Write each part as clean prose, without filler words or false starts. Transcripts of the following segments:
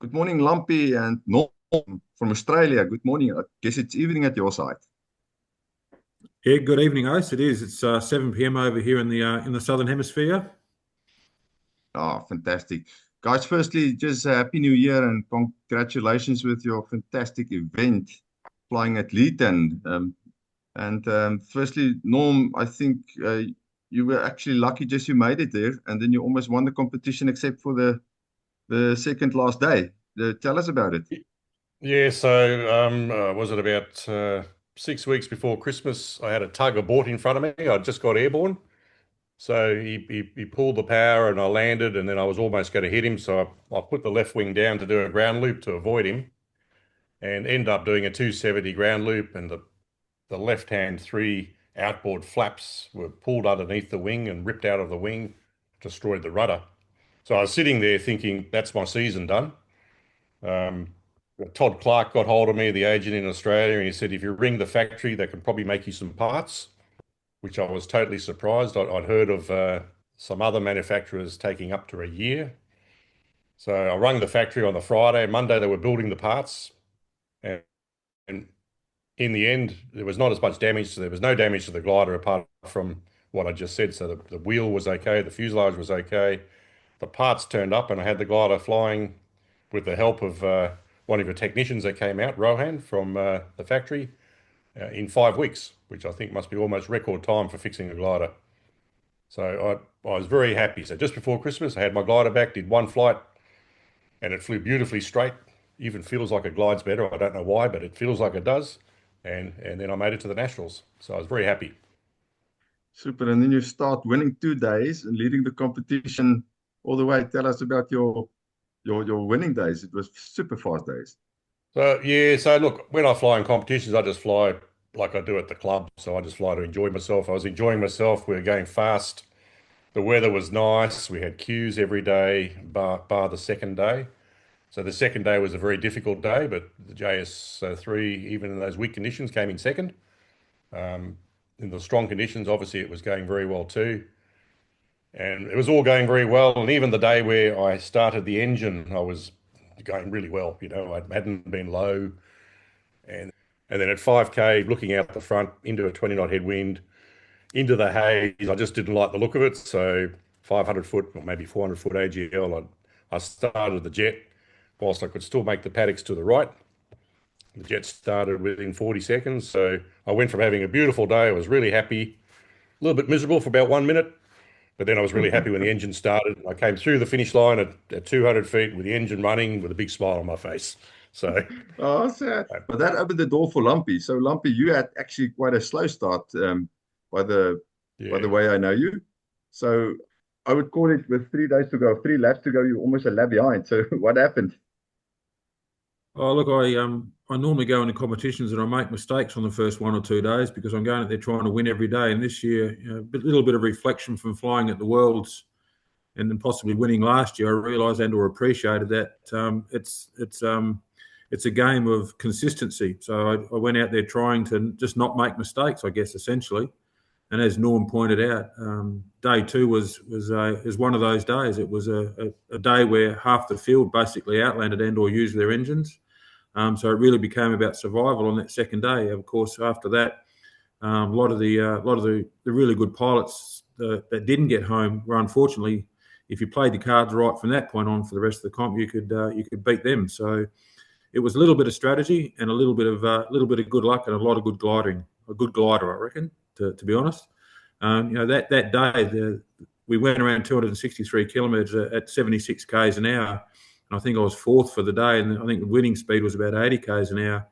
Good morning, Lumpy and Norm from Australia. Good morning. I guess it's evening at your side. Yeah, good evening, Ace. It is. It's 7 p.m. over here in the southern hemisphere. Fantastic. Guys, firstly, just Happy New Year and congratulations with your fantastic event flying at Leeton. Firstly, Norm, I think you were actually lucky just you made it there and then you almost won the competition except for the second last day. Tell us about it. Yeah, so was it about 6 weeks before Christmas? I had a tug abort in front of me. I just got airborne. So he pulled the power and I landed, and then I was almost going to hit him. So I put the left wing down to do a ground loop to avoid him and end up doing a 270 ground loop. And the left hand three outboard flaps were pulled underneath the wing and ripped out of the wing, destroyed the rudder. So I was sitting there thinking, that's my season done. Um, Todd Clark got hold of me, the agent in Australia, and he said, if you ring the factory, they can probably make you some parts, which I was totally surprised. I'd heard of some other manufacturers taking up to a year. So I rang the factory on the Friday. Monday, they were building the parts. And in the end, there was not as much damage. So there was no damage to the glider apart from what I just said. So the wheel was okay, the fuselage was okay. The parts turned up and I had the glider flying with the help of one of the technicians that came out, Rohan, from the factory, in 5 weeks, which I think must be almost record time for fixing a glider. So I was very happy. So just before Christmas, I had my glider back, did one flight, and it flew beautifully straight. Even feels like it glides better. I don't know why, but it feels like it does. And then I made it to the Nationals. So I was very happy. Super. And then you start winning 2 days and leading the competition all the way. Tell us about your winning days. It was super fast days. So yeah, so look, when I fly in competitions, I just fly like I do at the club. So I just fly to enjoy myself. I was enjoying myself. We were going fast. The weather was nice. We had queues every day, bar the second day. So the second day was a very difficult day, but the JS3, even in those weak conditions, came in second. In the strong conditions, obviously, it was going very well too. And it was all going very well. And even the day where I started the engine, I was going really well. I hadn't been low. And then at 5K, looking out the front into a 20 knot headwind, into the haze, I just didn't like the look of it. So 500 foot or maybe 400 foot AGL, I started the jet whilst I could still make the paddocks to the right. The jet started within 40 seconds. So I went from having a beautiful day, I was really happy, a little bit miserable for about 1 minute, but then I was really happy when the engine started. I came through the finish line at 200 feet with the engine running with a big smile on my face. So, Oh, sad. But that opened the door for Lumpy. So Lumpy, you had actually quite a slow start by the by the yeah. way I know you. So I would call it with 3 days to go, 3 laps to go, you're almost a lap behind. So what happened? Oh, look, I normally go into competitions and I make mistakes on the first 1 or 2 days because I'm going out there trying to win every day. And this year, a little bit of reflection from flying at the Worlds and then possibly winning last year, I realised and/or appreciated that it's a game of consistency. So I went out there trying to just not make mistakes, I guess, essentially. And as Norm pointed out, day two was one of those days. It was a day where half the field basically outlanded and/or used their engines. So it really became about survival on that second day. Of course, after that, a lot of the really good pilots that didn't get home were unfortunately, if you played the cards right from that point on for the rest of the comp, you could beat them. So it was a little bit of strategy and a little bit of good luck and a lot of good gliding. A good glider, I reckon, to be honest. That day we went around 263 kilometres at 76 k's an hour. And I think I was fourth for the day, and I think the winning speed was about 80 k's an hour.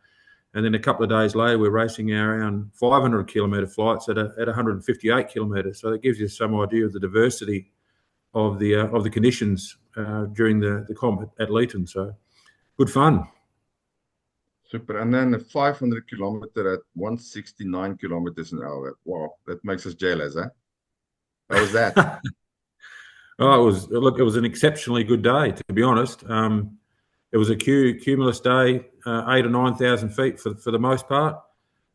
And then a couple of days later, we're racing around 500 kilometre flights at 158 kilometres. So that gives you some idea of the diversity of the conditions during the comp at Leeton. So good fun. Super. And then a 500 kilometer at 169 kilometers an hour. Wow, that makes us jealous, huh? How was that? Oh, it was an exceptionally good day, to be honest. It was a cumulus day, 8 or 9 thousand feet for the most part,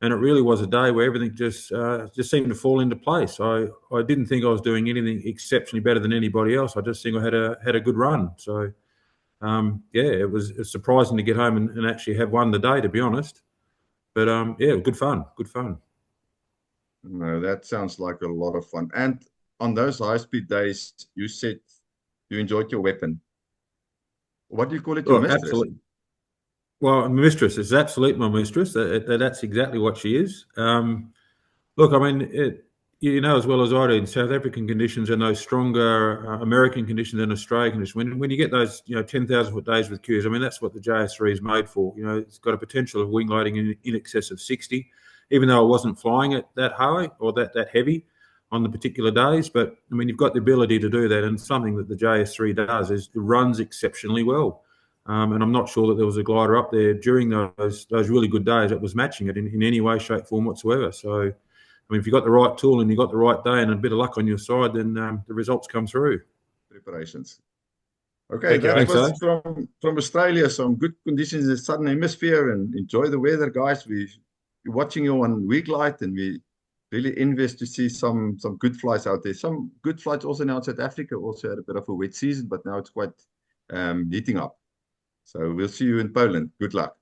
and it really was a day where everything just seemed to fall into place. I didn't think I was doing anything exceptionally better than anybody else. I just think I had a good run. So it was surprising to get home and actually have won the day, to be honest. But yeah, good fun. No, that sounds like a lot of fun. And on those high-speed days, you said you enjoyed your weapon. What do you call it? Your mistress? Absolutely. Well, my mistress is absolutely my mistress. That's exactly what she is. Look, I mean, you know as well as I do, in South African conditions and those stronger American conditions and Australian conditions, when you get those 10,000-foot days with Uys, I mean that's what the JS3 is made for. It's got a potential of wing loading in excess of 60, even though I wasn't flying it that high or that heavy on the particular days. But I mean, you've got the ability to do that, and something that the JS3 does is it runs exceptionally well. And I'm not sure that there was a glider up there during those really good days that was matching it in any way, shape, form whatsoever. So, I mean, if you've got the right tool and you've got the right day and a bit of luck on your side, then the results come through. Preparations. Okay, that was from Australia. Some good conditions in the southern hemisphere, and enjoy the weather, guys. We're watching you on week light, and we really invest to see some good flights out there. Some good flights also now in South Africa. Also had a bit of a wet season, but now it's quite heating up. So we'll see you in Poland. Good luck.